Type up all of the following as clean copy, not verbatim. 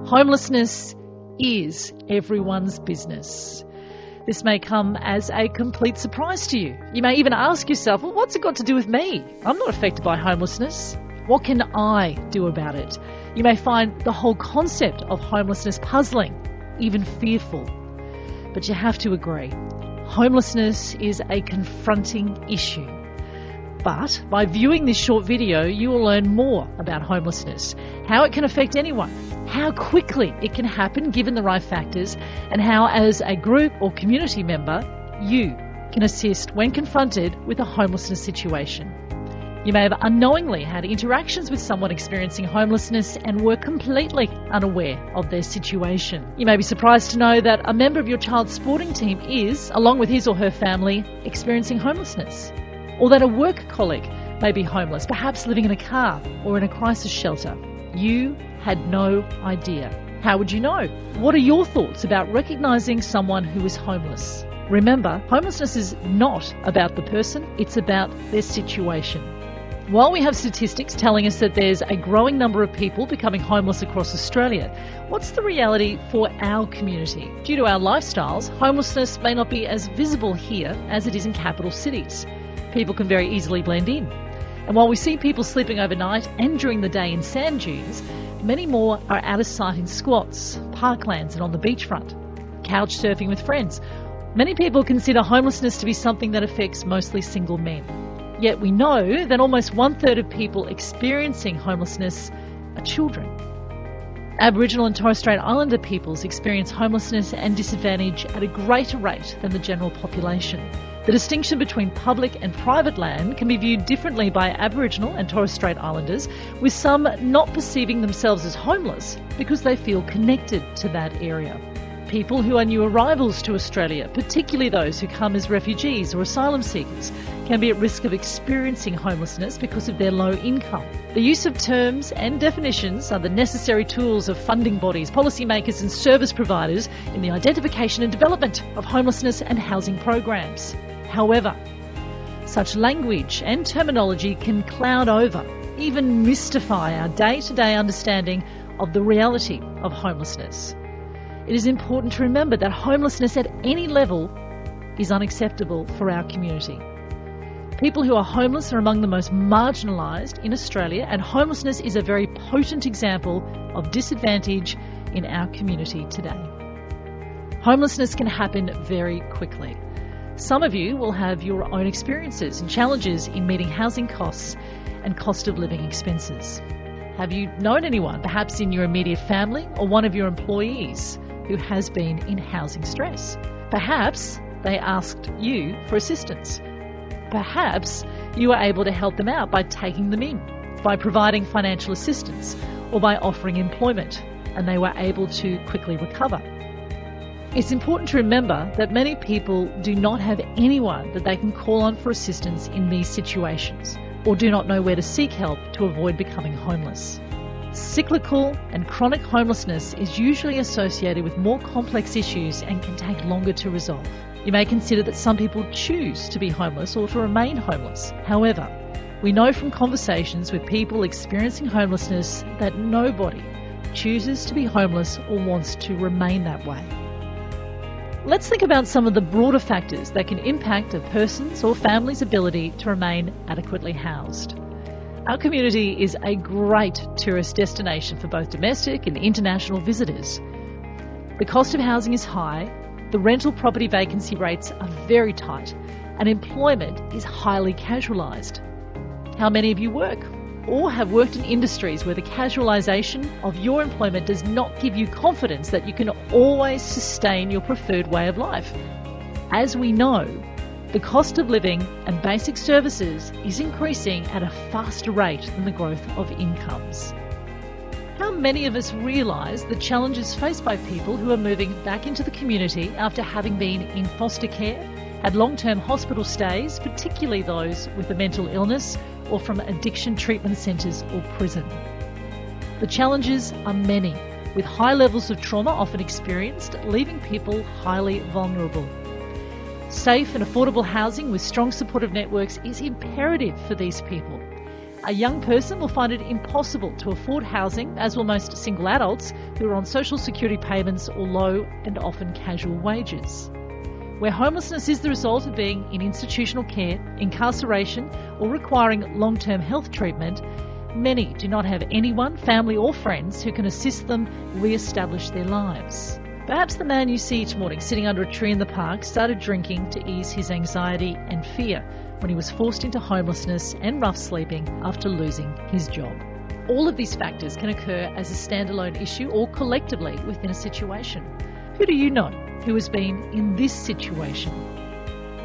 Homelessness is everyone's business. This may come as a complete surprise to you. You may even ask yourself, well, what's it got to do with me? I'm not affected by homelessness. What can I do about it? You may find the whole concept of homelessness puzzling, even fearful. But you have to agree, homelessness is a confronting issue. But by viewing this short video, you will learn more about homelessness, how it can affect anyone, how quickly it can happen given the right factors, and how as a group or community member, you can assist when confronted with a homelessness situation. You may have unknowingly had interactions with someone experiencing homelessness and were completely unaware of their situation. You may be surprised to know that a member of your child's sporting team is, along with his or her family, experiencing homelessness. Or that a work colleague may be homeless, perhaps living in a car or in a crisis shelter. You had no idea. How would you know? What are your thoughts about recognising someone who is homeless? Remember, homelessness is not about the person, it's about their situation. While we have statistics telling us that there's a growing number of people becoming homeless across Australia, what's the reality for our community? Due to our lifestyles, homelessness may not be as visible here as it is in capital cities. People can very easily blend in. And while we see people sleeping overnight and during the day in sand dunes, many more are out of sight in squats, parklands and on the beachfront, couch surfing with friends. Many people consider homelessness to be something that affects mostly single men. Yet we know that almost 1/3 of people experiencing homelessness are children. Aboriginal and Torres Strait Islander peoples experience homelessness and disadvantage at a greater rate than the general population. The distinction between public and private land can be viewed differently by Aboriginal and Torres Strait Islanders, with some not perceiving themselves as homeless because they feel connected to that area. People who are new arrivals to Australia, particularly those who come as refugees or asylum seekers, can be at risk of experiencing homelessness because of their low income. The use of terms and definitions are the necessary tools of funding bodies, policymakers and service providers in the identification and development of homelessness and housing programs. However, such language and terminology can cloud over, even mystify our day-to-day understanding of the reality of homelessness. It is important to remember that homelessness at any level is unacceptable for our community. People who are homeless are among the most marginalised in Australia, and homelessness is a very potent example of disadvantage in our community today. Homelessness can happen very quickly. Some of you will have your own experiences and challenges in meeting housing costs and cost of living expenses. Have you known anyone, perhaps in your immediate family or one of your employees, who has been in housing stress? Perhaps they asked you for assistance. Perhaps you were able to help them out by taking them in, by providing financial assistance, or by offering employment, and they were able to quickly recover. It's important to remember that many people do not have anyone that they can call on for assistance in these situations, or do not know where to seek help to avoid becoming homeless. Cyclical and chronic homelessness is usually associated with more complex issues and can take longer to resolve. You may consider that some people choose to be homeless or to remain homeless. However, we know from conversations with people experiencing homelessness that nobody chooses to be homeless or wants to remain that way. Let's think about some of the broader factors that can impact a person's or family's ability to remain adequately housed. Our community is a great tourist destination for both domestic and international visitors. The cost of housing is high, the rental property vacancy rates are very tight, and employment is highly casualised. How many of you work or have worked in industries where the casualisation of your employment does not give you confidence that you can always sustain your preferred way of life? As we know, the cost of living and basic services is increasing at a faster rate than the growth of incomes. How many of us realise the challenges faced by people who are moving back into the community after having been in foster care, had long-term hospital stays, particularly those with a mental illness, or from addiction treatment centres or prison? The challenges are many, with high levels of trauma often experienced, leaving people highly vulnerable. Safe and affordable housing with strong supportive networks is imperative for these people. A young person will find it impossible to afford housing, as will most single adults who are on social security payments or low and often casual wages. Where homelessness is the result of being in institutional care, incarceration, or requiring long-term health treatment, many do not have anyone, family or friends who can assist them re-establish their lives. Perhaps the man you see each morning sitting under a tree in the park started drinking to ease his anxiety and fear when he was forced into homelessness and rough sleeping after losing his job. All of these factors can occur as a standalone issue or collectively within a situation. Who do you know who has been in this situation?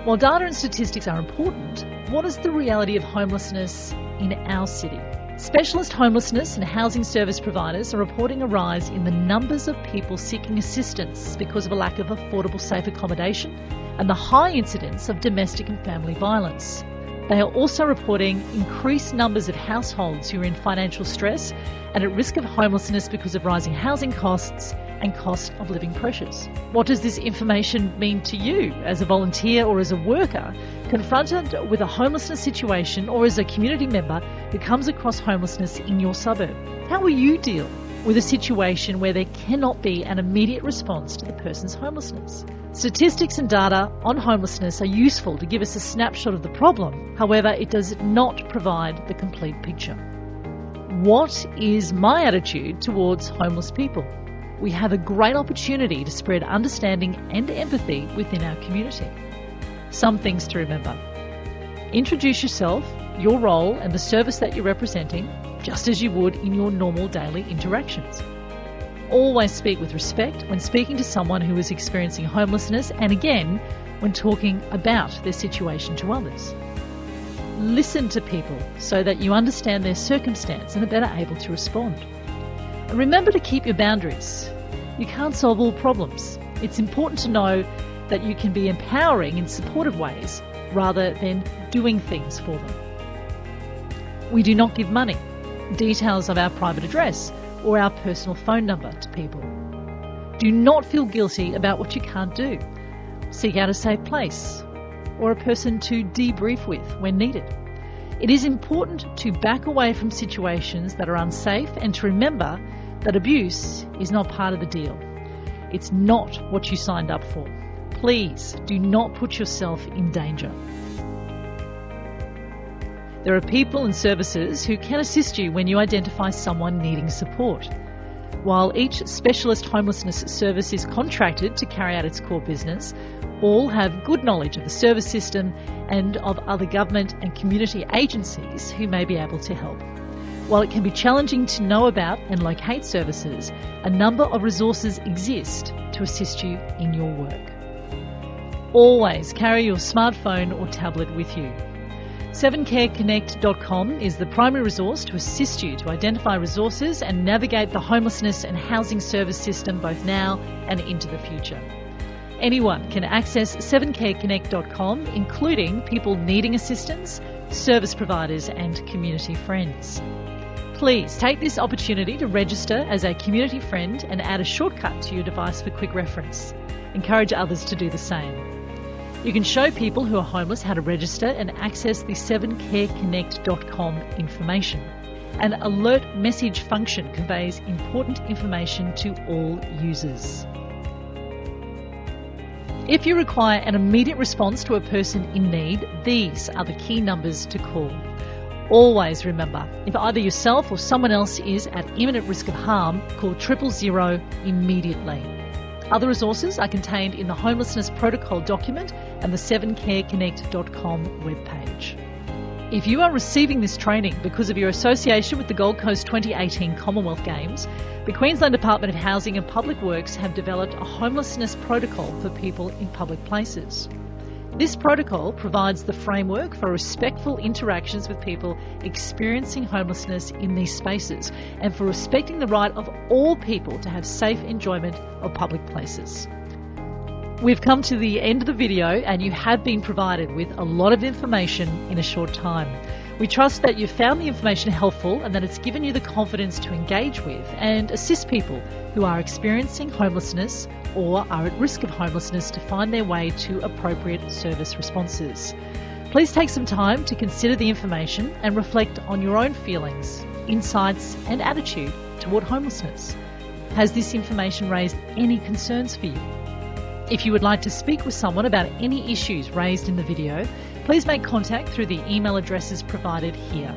While data and statistics are important, what is the reality of homelessness in our city? Specialist homelessness and housing service providers are reporting a rise in the numbers of people seeking assistance because of a lack of affordable safe accommodation and the high incidence of domestic and family violence. They are also reporting increased numbers of households who are in financial stress and at risk of homelessness because of rising housing costs and cost of living pressures. What does this information mean to you as a volunteer or as a worker confronted with a homelessness situation, or as a community member who comes across homelessness in your suburb? How will you deal with a situation where there cannot be an immediate response to the person's homelessness? Statistics and data on homelessness are useful to give us a snapshot of the problem. However, it does not provide the complete picture. What is my attitude towards homeless people? We have a great opportunity to spread understanding and empathy within our community. Some things to remember. Introduce yourself, your role and the service that you're representing, just as you would in your normal daily interactions. Always speak with respect when speaking to someone who is experiencing homelessness, and again, when talking about their situation to others. Listen to people so that you understand their circumstance and are better able to respond. Remember to keep your boundaries. You can't solve all problems. It's important to know that you can be empowering in supportive ways rather than doing things for them. We do not give money, details of our private address, or our personal phone number to people. Do not feel guilty about what you can't do. Seek out a safe place or a person to debrief with when needed. It is important to back away from situations that are unsafe and to remember that abuse is not part of the deal. It's not what you signed up for. Please do not put yourself in danger. There are people and services who can assist you when you identify someone needing support. While each specialist homelessness service is contracted to carry out its core business, all have good knowledge of the service system and of other government and community agencies who may be able to help. While it can be challenging to know about and locate services, a number of resources exist to assist you in your work. Always carry your smartphone or tablet with you. 7careconnect.com is the primary resource to assist you to identify resources and navigate the homelessness and housing service system both now and into the future. Anyone can access 7careconnect.com, including people needing assistance, service providers and community friends. Please take this opportunity to register as a community friend and add a shortcut to your device for quick reference. Encourage others to do the same. You can show people who are homeless how to register and access the 7careconnect.com information. An alert message function conveys important information to all users. If you require an immediate response to a person in need, these are the key numbers to call. Always remember, if either yourself or someone else is at imminent risk of harm, call 000 immediately. Other resources are contained in the Homelessness Protocol document and the 7careconnect.com webpage. If you are receiving this training because of your association with the Gold Coast 2018 Commonwealth Games, the Queensland Department of Housing and Public Works have developed a homelessness protocol for people in public places. This protocol provides the framework for respectful interactions with people experiencing homelessness in these spaces and for respecting the right of all people to have safe enjoyment of public places. We've come to the end of the video and you have been provided with a lot of information in a short time. We trust that you've found the information helpful and that it's given you the confidence to engage with and assist people who are experiencing homelessness or are at risk of homelessness to find their way to appropriate service responses. Please take some time to consider the information and reflect on your own feelings, insights and attitude toward homelessness. Has this information raised any concerns for you? If you would like to speak with someone about any issues raised in the video, please make contact through the email addresses provided here.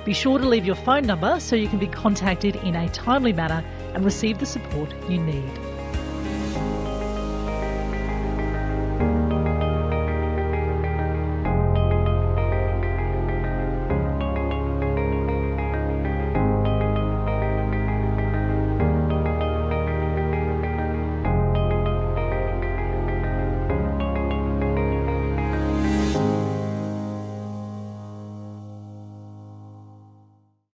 Be sure to leave your phone number so you can be contacted in a timely manner and receive the support you need.